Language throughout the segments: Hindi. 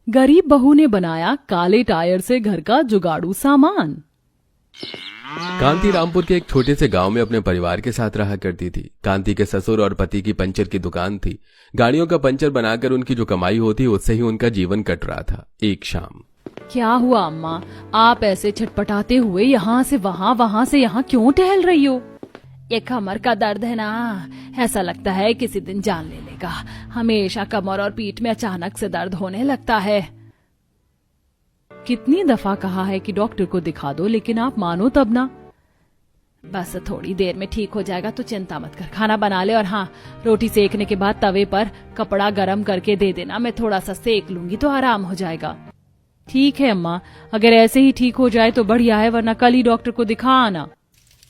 गरीब बहू ने बनाया काले टायर से घर का जुगाड़ू सामान। कांति रामपुर के एक छोटे से गांव में अपने परिवार के साथ रहा करती थी। कांति के ससुर और पति की पंचर की दुकान थी। गाड़ियों का पंचर बनाकर उनकी जो कमाई होती उससे ही उनका जीवन कट रहा था। एक शाम, क्या हुआ अम्मा, आप ऐसे छटपटाते हुए यहाँ से वहाँ वहाँ से यहाँ क्यों टहल रही हो? ये कमर का दर्द है ना, ऐसा लगता है किसी दिन जान ले लेगा। हमेशा कमर और पीठ में अचानक से दर्द होने लगता है। कितनी दफा कहा है कि डॉक्टर को दिखा दो, लेकिन आप मानो तब ना। बस थोड़ी देर में ठीक हो जाएगा, तो चिंता मत कर। खाना बना ले और हाँ, रोटी सेकने के बाद तवे पर कपड़ा गरम करके दे देना, मैं थोड़ा सा सेक लूंगी तो आराम हो जाएगा। ठीक है अम्मा, अगर ऐसे ही ठीक हो जाए तो बढ़िया है, वरना कल ही डॉक्टर को दिखा आना।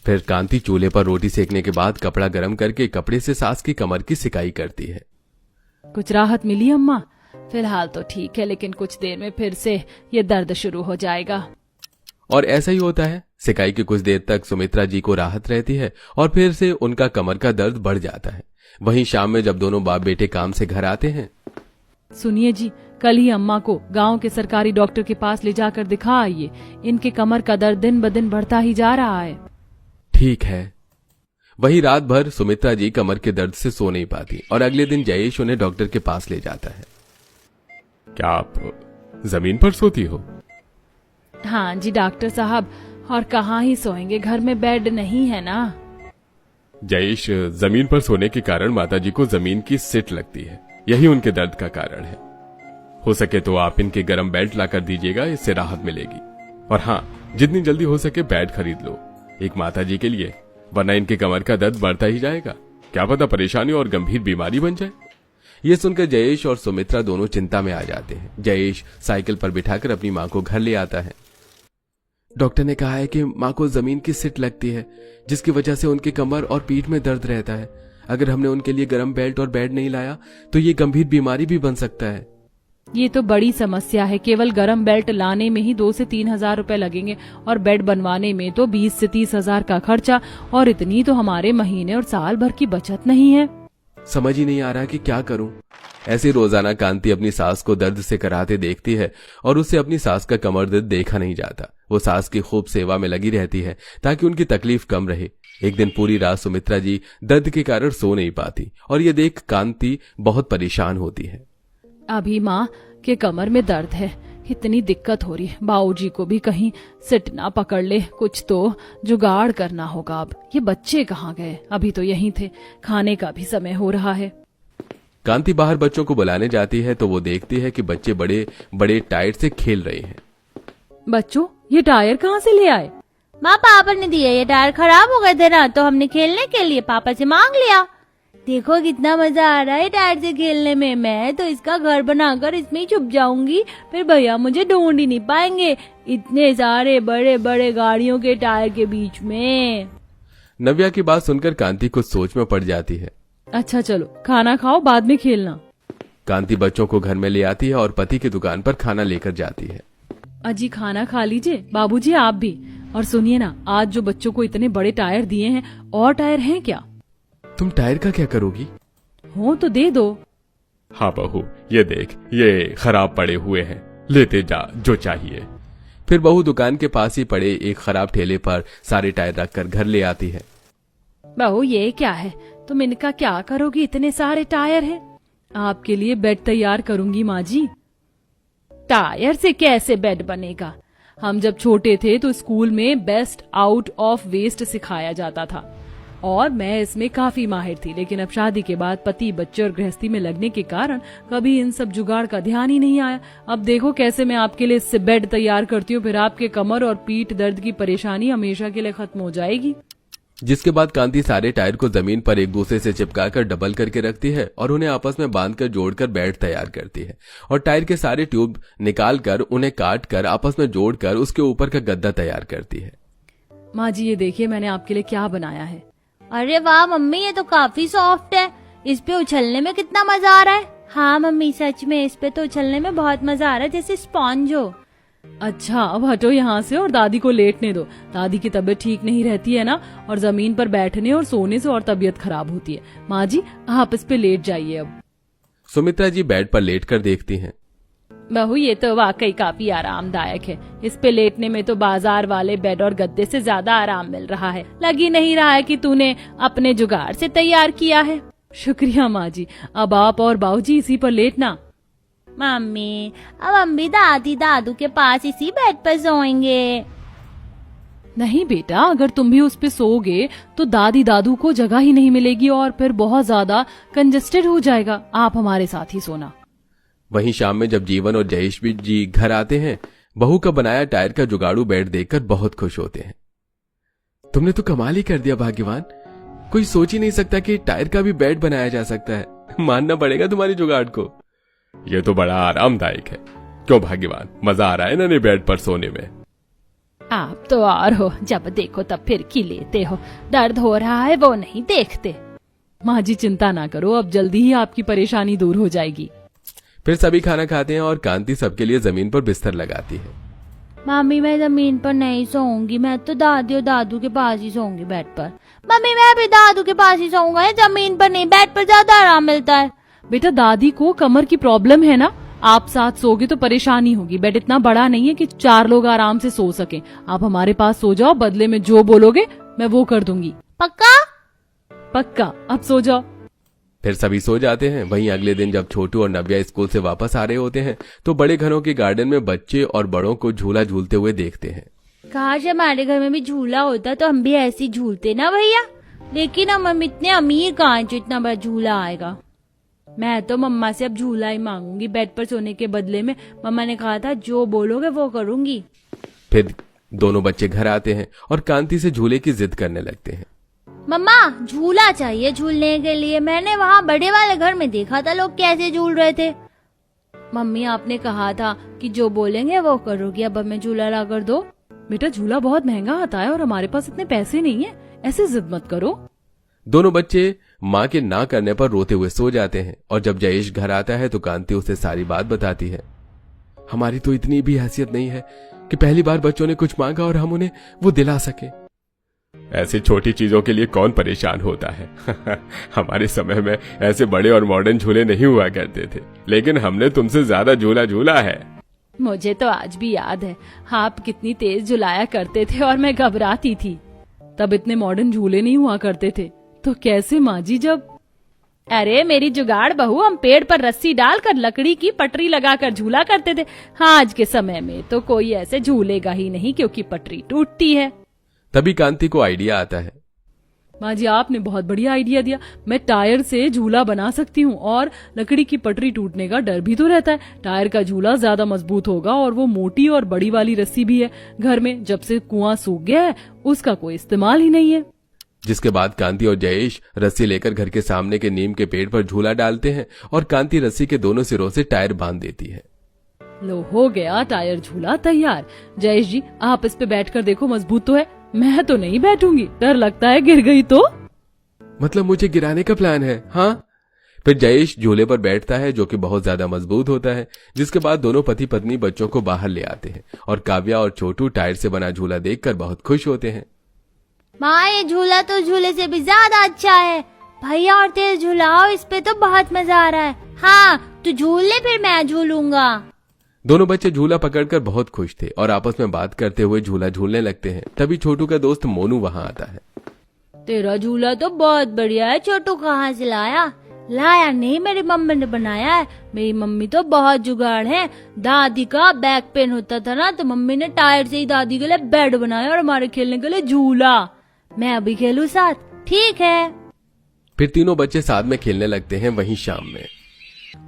फिर कांति चूल्हे पर रोटी सेकने के बाद कपड़ा गर्म करके कपड़े से सास की कमर की सिकाई करती है। कुछ राहत मिली अम्मा? फिलहाल तो ठीक है, लेकिन कुछ देर में फिर से ये दर्द शुरू हो जाएगा। और ऐसा ही होता है। सिकाई की कुछ देर तक सुमित्रा जी को राहत रहती है और फिर से उनका कमर का दर्द बढ़ जाता है। वहीं शाम में जब दोनों बाप बेटे काम से घर आते हैं, सुनिए जी, कल ही अम्मा को गांव के सरकारी डॉक्टर के पास ले जाकर दिखा आइए। इनके कमर का दर्द दिन ब दिन बढ़ता ही जा रहा है। ठीक है। वही रात भर सुमित्रा जी कमर के दर्द से सो नहीं पाती और अगले दिन जयेश उन्हें डॉक्टर के पास ले जाता है। क्या आप जमीन पर सोती हो? हाँ जी डॉक्टर साहब, और कहाँ ही सोएंगे, घर में बेड नहीं है ना। जयेश, जमीन पर सोने के कारण माताजी को जमीन की सिट लगती है, यही उनके दर्द का कारण है। हो सके तो आप इनके गर्म बेल्ट ला कर दीजिएगा, इससे राहत मिलेगी। और हाँ, जितनी जल्दी हो सके बेड खरीद लो एक माताजी के लिए, वरना इनके कमर का दर्द बढ़ता ही जाएगा। क्या पता परेशानी और गंभीर बीमारी बन जाए। ये सुनकर जयेश और सुमित्रा दोनों चिंता में आ जाते हैं। जयेश साइकिल पर बिठाकर अपनी माँ को घर ले आता है। डॉक्टर ने कहा है कि माँ को जमीन की सिट लगती है, जिसकी वजह से उनकी कमर और पीठ में दर्द रहता है। अगर हमने उनके लिए गर्म बेल्ट और बेड नहीं लाया तो ये गंभीर बीमारी भी बन सकता है। ये तो बड़ी समस्या है। केवल गरम बेल्ट लाने में ही 2 से 3 हजार रुपए लगेंगे और बेड बनवाने में तो 20 से 30 हजार का खर्चा, और इतनी तो हमारे महीने और साल भर की बचत नहीं है। समझ ही नहीं आ रहा कि क्या करूं। ऐसे रोजाना कांति अपनी सास को दर्द से कराते देखती है और उससे अपनी सास का कमर दर्द देखा नहीं जाता। वो सास की खूब सेवा में लगी रहती है ताकि उनकी तकलीफ कम रहे। एक दिन पूरी रात सुमित्रा जी दर्द के कारण सो नहीं पाती और ये देख कांति बहुत परेशान होती है। अभी माँ के कमर में दर्द है, इतनी दिक्कत हो रही है। बाबूजी को भी कहीं सिट ना पकड़ ले, कुछ तो जुगाड़ करना होगा। अब ये बच्चे कहाँ गए? अभी तो यहीं थे, खाने का भी समय हो रहा है। कांति बाहर बच्चों को बुलाने जाती है तो वो देखती है कि बच्चे बड़े बड़े टायर से खेल रहे हैं। बच्चों, ये टायर कहाँ से ले आए? माँ, पापा ने दिया। ये टायर खराब हो गए थे ना, तो हमने खेलने के लिए पापा से मांग लिया। देखो कितना मजा आ रहा है टायर से खेलने में। मैं तो इसका घर बनाकर इसमें ही छुप जाऊंगी, फिर भैया मुझे ढूंढ ही नहीं पाएंगे, इतने सारे बड़े बड़े गाड़ियों के टायर के बीच में। नव्या की बात सुनकर कांति कुछ सोच में पड़ जाती है। अच्छा चलो, खाना खाओ, बाद में खेलना। कांति बच्चों को घर में ले आती है और पति की दुकान पर खाना लेकर जाती है। अजी खाना खा लीजिए, बाबूजी आप भी। और सुनिए ना, आज जो बच्चों को इतने बड़े टायर दिए हैं, और टायर हैं क्या? तुम टायर का क्या करोगी? हो तो दे दो। हाँ बहू, ये देख, ये खराब पड़े हुए हैं, लेते जा जो चाहिए। फिर बहू दुकान के पास ही पड़े एक खराब ठेले पर सारे टायर रखकर घर ले आती है। बहू ये क्या है? तुम इनका क्या करोगी? इतने सारे टायर हैं। आपके लिए बेड तैयार करूंगी माँ जी। टायर से कैसे बेड बनेगा? हम जब छोटे थे तो स्कूल में बेस्ट आउट ऑफ वेस्ट सिखाया जाता था और मैं इसमें काफी माहिर थी, लेकिन अब शादी के बाद पति बच्चे और गृहस्थी में लगने के कारण कभी इन सब जुगाड़ का ध्यान ही नहीं आया। अब देखो कैसे मैं आपके लिए इससे बेड तैयार करती हूँ, फिर आपके कमर और पीठ दर्द की परेशानी हमेशा के लिए खत्म हो जाएगी। जिसके बाद कांति सारे टायर को जमीन पर एक दूसरे से चिपकाकर डबल करके रखती है और उन्हें आपस में बांधकर जोड़कर बेड तैयार करती है और टायर के सारे ट्यूब निकालकर उन्हें काट कर आपस में जोड़कर उसके ऊपर का गद्दा तैयार करती है। माँ जी ये देखिए मैंने आपके लिए क्या बनाया है। अरे वाह मम्मी, ये तो काफी सॉफ्ट है। इस पे उछलने में कितना मजा आ रहा है। हाँ मम्मी, सच में इस पे तो उछलने में बहुत मजा आ रहा है, जैसे स्पॉन्ज हो। अच्छा अब हटो यहाँ से और दादी को लेटने दो। दादी की तबीयत ठीक नहीं रहती है ना, और जमीन पर बैठने और सोने से और तबीयत खराब होती है। माँ जी आप इस पे लेट जाइए अब। सुमित्रा जी बेड पर लेटकर देखती हैं। बहू ये तो वाकई काफी आरामदायक है। इस पे लेटने में तो बाजार वाले बेड और गद्दे से ज्यादा आराम मिल रहा है। लग ही नहीं रहा है कि तूने अपने जुगाड़ से तैयार किया है। शुक्रिया माँ जी, अब आप और बाबूजी इसी पर लेटना। मम्मी, अब हम भी दादी दादू के पास इसी बेड पर सोएंगे। नहीं बेटा, अगर तुम भी उस पे सोओगे तो दादी दादू को जगह ही नहीं मिलेगी और फिर बहुत ज्यादा कंजेस्टेड हो जाएगा। आप हमारे साथ ही सोना। वहीं शाम में जब जीवन और जयेश भी जी घर आते हैं, बहू का बनाया टायर का जुगाड़ू बेड देखकर बहुत खुश होते हैं। तुमने तो कमाल ही कर दिया भाग्यवान, कोई सोच ही नहीं सकता कि टायर का भी बेड बनाया जा सकता है। मानना पड़ेगा तुम्हारी जुगाड़ को। यह तो बड़ा आरामदायक है। क्यों भाग्यवान, मजा आ रहा है ना नए बेड पर सोने में? आप तो और हो, जब देखो तब फिर की लेते हो। दर्द हो रहा है वो नहीं देखते। माँ जी चिंता ना करो, अब जल्दी ही आपकी परेशानी दूर हो जाएगी। फिर सभी खाना खाते हैं और कांति सबके लिए जमीन पर बिस्तर लगाती है। मम्मी, मैं जमीन पर नहीं सोऊंगी, मैं तो दादी और दादू के पास ही सोऊंगी बेड पर। मम्मी, मैं भी दादू के पास ही सोऊंगा, जमीन पर नहीं, बेड पर ज्यादा आराम मिलता है। बेटा दादी को कमर की प्रॉब्लम है ना, आप साथ सोगे तो परेशानी होगी। बेड इतना बड़ा नहीं है कि 4 लोग आराम से सो सके। आप हमारे पास सो जाओ, बदले में जो बोलोगे मैं वो कर दूंगी। पक्का? पक्का, अब सो जाओ। फिर सभी सो जाते हैं। वहीं अगले दिन जब छोटू और नव्या स्कूल से वापस आ रहे होते हैं तो बड़े घरों के गार्डन में बच्चे और बड़ों को झूला झूलते हुए देखते हैं। काश हमारे घर में भी झूला होता तो हम भी ऐसे ही झूलते ना भैया। लेकिन हम इतने अमीर कहाँ हैं जो इतना बड़ा झूला आएगा। मैं तो मम्मा से अब झूला ही मांगूंगी बेड पर सोने के बदले में। मम्मा ने कहा था जो बोलोगे वो करूंगी। फिर दोनों बच्चे घर आते हैं और कांति से झूले की जिद करने लगते हैं। मम्मा, झूला चाहिए झूलने के लिए। मैंने वहाँ बड़े वाले घर में देखा था लोग कैसे झूल रहे थे। मम्मी, आपने कहा था कि जो बोलेंगे वो करोगी, अब हमें झूला ला कर दो। बेटा झूला बहुत महंगा आता है और हमारे पास इतने पैसे नहीं है, ऐसे जिद मत करो। दोनों बच्चे माँ के ना करने पर रोते हुए सो जाते हैं और जब जयेश घर आता है तो कांति उसे सारी बात बताती है। हमारी तो इतनी भी हैसियत नहीं है कि पहली बार बच्चों ने कुछ मांगा और हम उन्हें वो दिला सके। ऐसी छोटी चीजों के लिए कौन परेशान होता है। हमारे समय में ऐसे बड़े और मॉडर्न झूले नहीं हुआ करते थे, लेकिन हमने तुमसे ज्यादा झूला झूला है। मुझे तो आज भी याद है आप कितनी तेज झुलाया करते थे और मैं घबराती थी। तब इतने मॉडर्न झूले नहीं हुआ करते थे, तो कैसे माँ जी जब। अरे मेरी जुगाड़ बहू, हम पेड़ पर रस्सी डालकर लकड़ी की पटरी लगाकर झूला करते थे। हाँ, आज के समय में तो कोई ऐसे झूलेगा ही नहीं क्योंकि पटरी टूटती है। तभी कांति को आइडिया आता है। माँ जी आपने बहुत बढ़िया आइडिया दिया। मैं टायर से झूला बना सकती हूँ और लकड़ी की पटरी टूटने का डर भी तो रहता है। टायर का झूला ज्यादा मजबूत होगा और वो मोटी और बड़ी वाली रस्सी भी है घर में। जब से कुआं सूख गया है उसका कोई इस्तेमाल ही नहीं है। जिसके बाद कांति और जयेश रस्सी लेकर घर के सामने के नीम के पेड़ पर झूला डालते हैं और कांति रस्सी के दोनों सिरों से टायर बांध देती है। लो, हो गया टायर झूला तैयार। जयेश जी आप इस पे बैठकर देखो, मजबूत तो है। मैं तो नहीं बैठूंगी, डर लगता है गिर गई तो। मतलब मुझे गिराने का प्लान है? हाँ। फिर जयेश झूले पर बैठता है जो कि बहुत ज्यादा मजबूत होता है। जिसके बाद दोनों पति पत्नी बच्चों को बाहर ले आते हैं और काव्या और छोटू टायर से बना झूला देखकर बहुत खुश होते हैं। माँ, ये झूला तो झूले से भी ज्यादा अच्छा है। भैया और तेज झूलाओ, इस पे तो बहुत मजा आ रहा है। हाँ, तू झूल ले फिर मैं झूलूंगा। दोनों बच्चे झूला पकड़कर बहुत खुश थे और आपस में बात करते हुए झूला झूलने लगते हैं। तभी छोटू का दोस्त मोनू वहां आता है। तेरा झूला तो बहुत बढ़िया है छोटू, कहाँ से लाया? लाया नहीं, मेरी मम्मी ने बनाया है। मेरी मम्मी तो बहुत जुगाड़ है। दादी का बैक पेन होता था ना, तो मम्मी ने टायर से ही दादी के लिए बेड बनाया और हमारे खेलने के लिए झूला। मैं अभी खेलूं साथ? ठीक है। फिर तीनों बच्चे साथ में खेलने लगते हैं। वहीं शाम में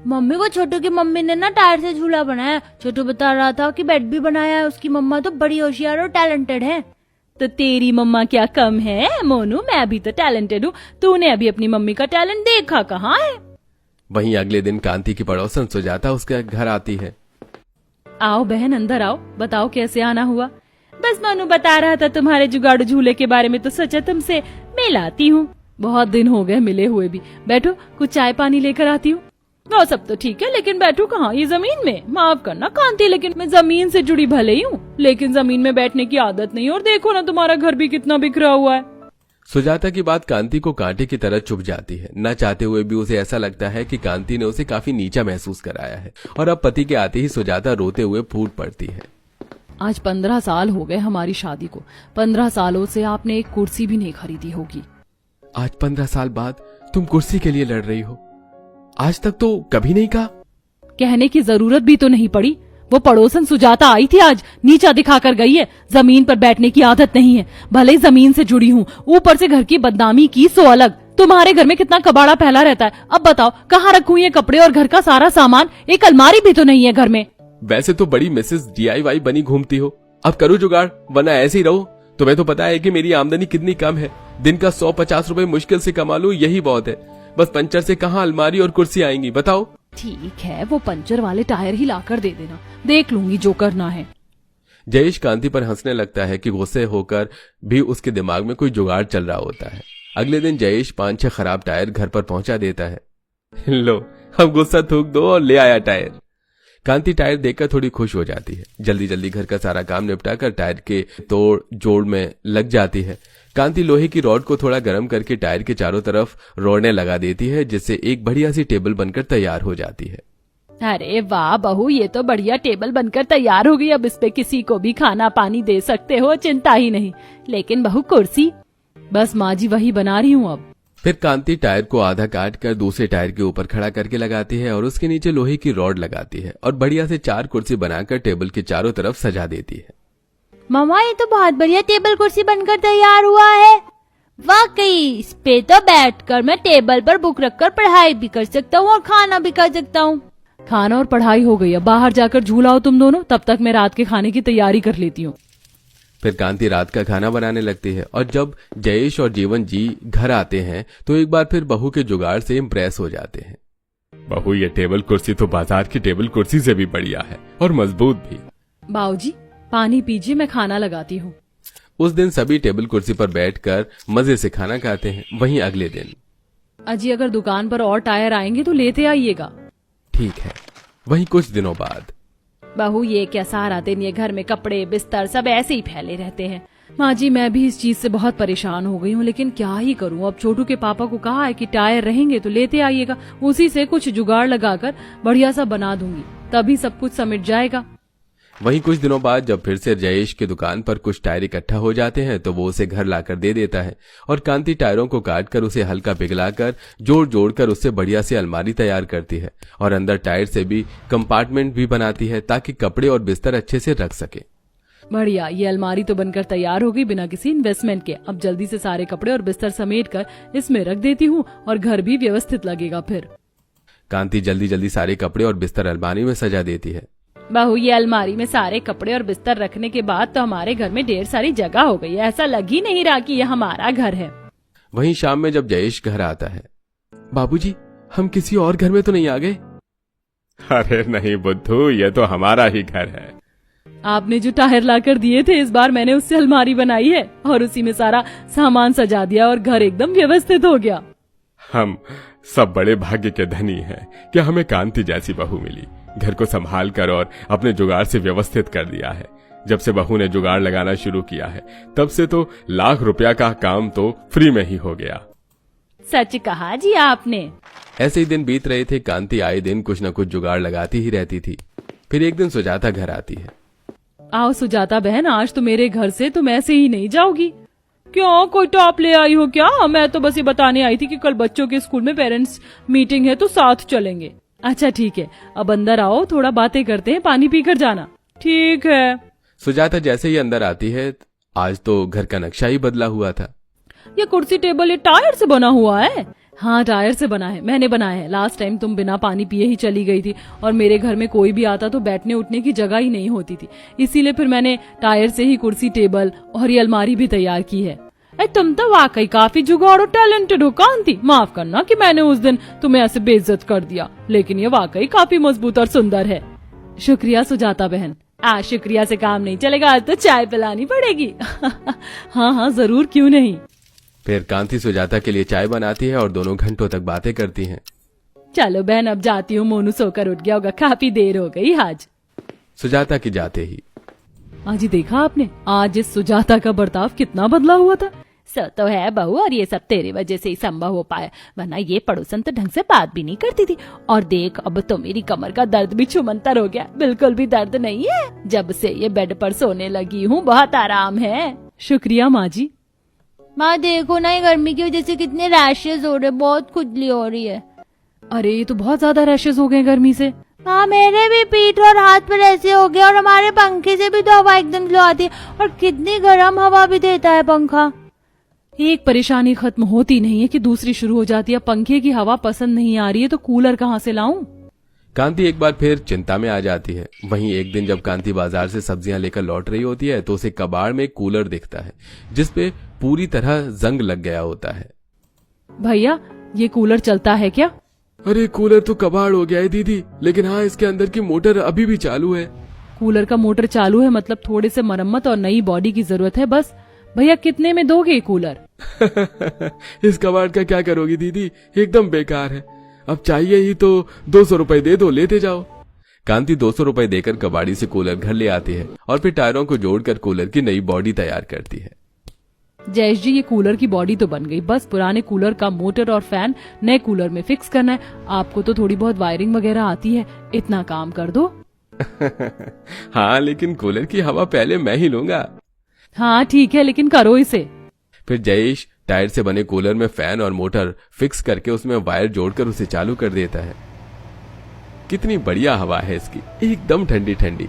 मम्मी को छोटू की मम्मी ने ना टायर से झूला बनाया। छोटू बता रहा था कि बेड भी बनाया है। उसकी मम्मा तो बड़ी होशियार और टैलेंटेड है। तो तेरी मम्मा क्या कम है मोनू? मैं भी तो टैलेंटेड हूँ। तूने अभी अपनी मम्मी का टैलेंट देखा कहाँ है? वहीं अगले दिन कांति की पड़ोसन सुजाता उसके घर आती है। आओ बहन, अंदर आओ, बताओ कैसे आना हुआ। बस मोनू बता रहा था तुम्हारे जुगाड़ू झूले के बारे में, तो सोचा तुमसे मिलाती हूँ। बहुत दिन हो गए मिले हुए भी। बैठो, कुछ चाय पानी लेकर आती हूँ। वो सब तो ठीक है, लेकिन बैठो कहाँ? ये जमीन में? माफ करना कांति, लेकिन मैं जमीन से जुड़ी भले ही हूँ, लेकिन जमीन में बैठने की आदत नहीं। और देखो ना तुम्हारा घर भी कितना बिखरा हुआ है। सुजाता की बात कांति को कांटे की तरह चुभ जाती है। न चाहते हुए भी उसे ऐसा लगता है कि कांति ने उसे काफी नीचा महसूस कराया है और अब पति के आते ही सुजाता रोते हुए फूट पड़ती है। आज 15 साल हो गए हमारी शादी को। 15 सालों से आपने एक कुर्सी भी नहीं खरीदी होगी। आज 15 साल बाद तुम कुर्सी के लिए लड़ रही हो? आज तक तो कभी नहीं कहा। कहने की जरूरत भी तो नहीं पड़ी। वो पड़ोसन सुजाता आई थी, आज नीचा दिखाकर गई है। जमीन पर बैठने की आदत नहीं है, भले ही जमीन से जुड़ी हूँ, ऊपर से घर की बदनामी की सो अलग। तुम्हारे घर में कितना कबाड़ा फैला रहता है। अब बताओ कहाँ रखूं ये कपड़े और घर का सारा सामान? एक अलमारी भी तो नहीं है घर में। वैसे तो बड़ी मिसेस DIY बनी घूमती हो। अब करो जुगाड़, वरना ऐसे ही रहो। तुम्हें तो पता है कि मेरी आमदनी कितनी कम है। दिन का 150 रुपए मुश्किल से कमा लूं, यही बहुत है। बस पंचर से कहाँ अलमारी और कुर्सी आएंगी, बताओ। ठीक है, वो पंचर वाले टायर ही लाकर दे देना, देख लूंगी जो करना है। जयेश कांति पर हंसने लगता है कि गुस्से होकर भी उसके दिमाग में कोई जुगाड़ चल रहा होता है। अगले दिन जयेश 5-6 खराब टायर घर पर पहुंचा देता है। लो, अब गुस्सा थूक दो और ले आया टायर। कांति टायर देखकर थोड़ी खुश हो जाती है। जल्दी जल्दी घर का सारा काम निपटाकर टायर के तोड़ जोड़ में लग जाती है। कांति लोहे की रॉड को थोड़ा गर्म करके टायर के चारों तरफ रोड़ने लगा देती है, जिससे एक बढ़िया सी टेबल बनकर तैयार हो जाती है। अरे वाह बहू, ये तो बढ़िया टेबल बनकर तैयार हो गई। अब इस पे किसी को भी खाना पानी दे सकते हो, चिंता ही नहीं। लेकिन बहू कुर्सी? बस माँ जी वही बना रही हूँ अब। फिर कांति टायर को आधा काट कर दूसरे टायर के ऊपर खड़ा करके लगाती है और उसके नीचे लोहे की रॉड लगाती है और बढ़िया से 4 कुर्सी बनाकर टेबल के चारों तरफ सजा देती है। मामा ये तो बहुत बढ़िया टेबल कुर्सी बनकर तैयार हुआ है। वाकई इस पे तो बैठकर मैं टेबल पर बुक रखकर पढ़ाई भी कर सकता हूँ और खाना भी कर सकता हूँ। खाना और पढ़ाई हो गई, अब बाहर जाकर झूलाओ तुम दोनों, तब तक मैं रात के खाने की तैयारी कर लेती हूँ। फिर कांति रात का खाना बनाने लगती है और जब जयेश और जीवन जी घर आते हैं तो एक बार फिर बहू के जुगाड़ से इम्प्रेस हो जाते हैं। बहू, ये टेबल कुर्सी तो बाजार की टेबल कुर्सी से भी बढ़िया है और मजबूत भी। बाबूजी पानी पीजिए, मैं खाना लगाती हूँ। उस दिन सभी टेबल कुर्सी पर बैठकर मजे से खाना खाते हैं। वहीं अगले दिन, अजी अगर दुकान पर और टायर आएंगे तो लेते आइएगा। ठीक है। वहीं कुछ दिनों बाद, बहू ये क्या सारा दिन ये घर में कपड़े बिस्तर सब ऐसे ही फैले रहते हैं। माँ जी मैं भी इस चीज से बहुत परेशान हो गई हूँ, लेकिन क्या ही करूँ। अब छोटू के पापा को कहा है कि टायर रहेंगे तो लेते आइएगा, उसी से कुछ जुगाड़ लगाकर बढ़िया सा बना दूंगी, तभी सब कुछ समिट जाएगा। वहीं कुछ दिनों बाद जब फिर से जयेश की दुकान पर कुछ टायर इकट्ठा हो जाते हैं तो वो उसे घर लाकर दे देता है और कांति टायरों को काटकर उसे हल्का पिघलाकर जोड़ जोड़कर उससे बढ़िया से अलमारी तैयार करती है और अंदर टायर से भी कंपार्टमेंट भी बनाती है ताकि कपड़े और बिस्तर अच्छे से रख सके। बढ़िया, ये अलमारी तो बनकर तैयार हो गई बिना किसी इन्वेस्टमेंट के। अब जल्दी से सारे कपड़े और बिस्तर समेट कर इसमें रख देती हूँ और घर भी व्यवस्थित लगेगा। फिर कांति जल्दी जल्दी सारे कपड़े और बिस्तर अलमारी में सजा देती है। बहू ये अलमारी में सारे कपड़े और बिस्तर रखने के बाद तो हमारे घर में ढेर सारी जगह हो गई है, ऐसा लग ही नहीं रहा कि यह हमारा घर है। वहीं शाम में जब जयेश घर आता है, बाबूजी हम किसी और घर में तो नहीं आ गए? अरे नहीं बुद्धू, ये तो हमारा ही घर है। आपने जो टायर लाकर दिए थे इस बार मैंने उससे अलमारी बनाई है और उसी में सारा सामान सजा दिया और घर एकदम व्यवस्थित हो गया। हम सब बड़े भाग्य के धनी हैं कि हमें कांति जैसी बहू मिली। घर को संभाल कर और अपने जुगाड़ से व्यवस्थित कर दिया है। जब से बहू ने जुगाड़ लगाना शुरू किया है तब से तो लाख रुपया का काम तो फ्री में ही हो गया। सच कहा जी आपने। ऐसे ही दिन बीत रहे थे। कांति आए दिन कुछ न कुछ जुगाड़ लगाती ही रहती थी। फिर एक दिन सुजाता घर आती है। आओ सुजाता बहन, आज तो मेरे घर से तुम ऐसे ही नहीं जाओगी। क्यों, कोई टॉप ले आई हो क्या? मैं तो बस ये बताने आई थी कि कल बच्चों के स्कूल में पेरेंट्स मीटिंग है तो साथ चलेंगे। अच्छा ठीक है, अब अंदर आओ, थोड़ा बातें करते हैं, पानी पीकर जाना। ठीक है। सुजाता जैसे ही अंदर आती है, आज तो घर का नक्शा ही बदला हुआ था। ये कुर्सी टेबल ये टायर से बना हुआ है? हाँ टायर से बना है, मैंने बनाया है। लास्ट टाइम तुम बिना पानी पिए ही चली गई थी और मेरे घर में कोई भी आता तो बैठने उठने की जगह ही नहीं होती थी, इसीलिए फिर मैंने टायर से ही कुर्सी टेबल और ये अलमारी भी तैयार की है। तुम तो वाकई काफी जुगाड़ और टैलेंटेड हो कांति। माफ करना कि मैंने उस दिन तुम्हें ऐसे बेइज्जत कर दिया, लेकिन ये वाकई काफी मजबूत और सुंदर है। शुक्रिया सुजाता बहन। आज शुक्रिया से काम नहीं चलेगा, आज तो चाय पिलानी पड़ेगी। हाँ हाँ जरूर, क्यों नहीं। फिर कांति सुजाता के लिए चाय बनाती है और दोनों घंटों तक बातें करती हैं। चलो बहन अब जाती हूँ, मोनू सोकर उठ गया होगा, काफी देर हो गई आज। सुजाता के जाते ही, आज ही देखा आपने, आज इस सुजाता का बर्ताव कितना बदला हुआ था। सो तो है बहू, और ये सब तेरी वजह से ही संभव हो पाया, वरना ये पड़ोसन तो ढंग से बात भी नहीं करती थी। और देख, अब तो मेरी कमर का दर्द भी छुमंतर हो गया, बिल्कुल भी दर्द नहीं है। जब से ये बेड पर सोने लगी हूँ बहुत आराम है। शुक्रिया माँ जी। माँ देखो ना, ये गर्मी की वजह से कितने रैशेज हो रहे, बहुत खुजली हो रही है। अरे ये तो बहुत ज्यादा रैशेज हो गए गर्मी से। हाँ, मेरे भी पीठ और हाथ पर ऐसे हो गया, और हमारे पंखे से भी तो हवा एकदम स्लो आती है, और कितनी गर्म हवा भी देता है पंखा। एक परेशानी खत्म होती नहीं है कि दूसरी शुरू हो जाती है। पंखे की हवा पसंद नहीं आ रही है तो कूलर कहाँ से लाऊं? कांति एक बार फिर चिंता में आ जाती है। वहीं एक दिन जब कांति बाजार से सब्जियां लेकर लौट रही होती है तो उसे कबाड़ में एक कूलर दिखता है जिसपे पूरी तरह जंग लग गया होता है। भैया, ये कूलर चलता है क्या? अरे कूलर तो कबाड़ हो गया है दीदी, लेकिन हाँ इसके अंदर की मोटर अभी भी चालू है। कूलर का मोटर चालू है मतलब थोड़े से मरम्मत और नई बॉडी की जरूरत है बस। भैया कितने में दोगे ये कूलर? इस कबाड़ का क्या करोगी दीदी, एकदम बेकार है। अब चाहिए ही तो 200 रुपए दे दो, लेते जाओ। कांति 200 रुपए देकर कबाड़ी से कूलर घर ले आती है और फिर टायरों को जोड़कर कूलर की नई बॉडी तैयार करती है। जयेश जी, ये कूलर की बॉडी तो बन गई, बस पुराने कूलर का मोटर और फैन नए कूलर में फिक्स करना है। आपको तो थोड़ी बहुत वायरिंग वगैरह आती है, इतना काम कर दो। हाँ, लेकिन कूलर की हवा पहले मैं ही लूंगा। हाँ ठीक है, लेकिन करो इसे। फिर जयेश टायर से बने कूलर में फैन और मोटर फिक्स करके उसमें वायर जोड़कर उसे चालू कर देता है। कितनी बढ़िया हवा है इसकी, एकदम ठंडी ठंडी।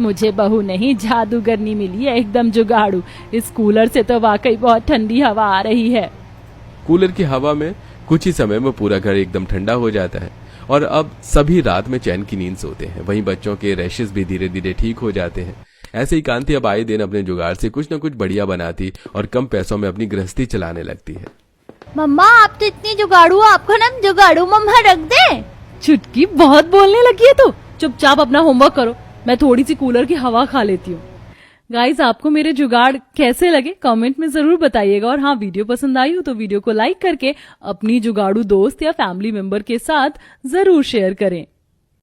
मुझे बहू नहीं, जादूगरनी मिली है, एकदम जुगाड़ू। इस कूलर से तो वाकई बहुत ठंडी हवा आ रही है। कूलर की हवा में कुछ ही समय में पूरा घर एकदम ठंडा हो जाता है और अब सभी रात में चैन की नींद सोते हैं। वहीं बच्चों के रैशेस भी धीरे धीरे ठीक हो जाते हैं। ऐसे ही कांति अब आए दिन अपने जुगाड़ से कुछ न कुछ बढ़िया बनाती और कम पैसों में अपनी गृहस्थी चलाने लगती है। मम्मा, आप तो इतनी जुगाड़ू, आपका नाम जुगाड़ू मम्मा रख दे। चुटकी, बहुत बोलने लगी है तू। चुपचाप अपना होमवर्क करो, मैं थोड़ी सी कूलर की हवा खा लेती हूँ। गाइस, आपको मेरे जुगाड़ कैसे लगे कमेंट में जरूर बताइएगा। और हाँ, वीडियो पसंद आई हो तो वीडियो को लाइक करके अपनी जुगाड़ू दोस्त या फैमिली मेंबर के साथ जरूर शेयर करें।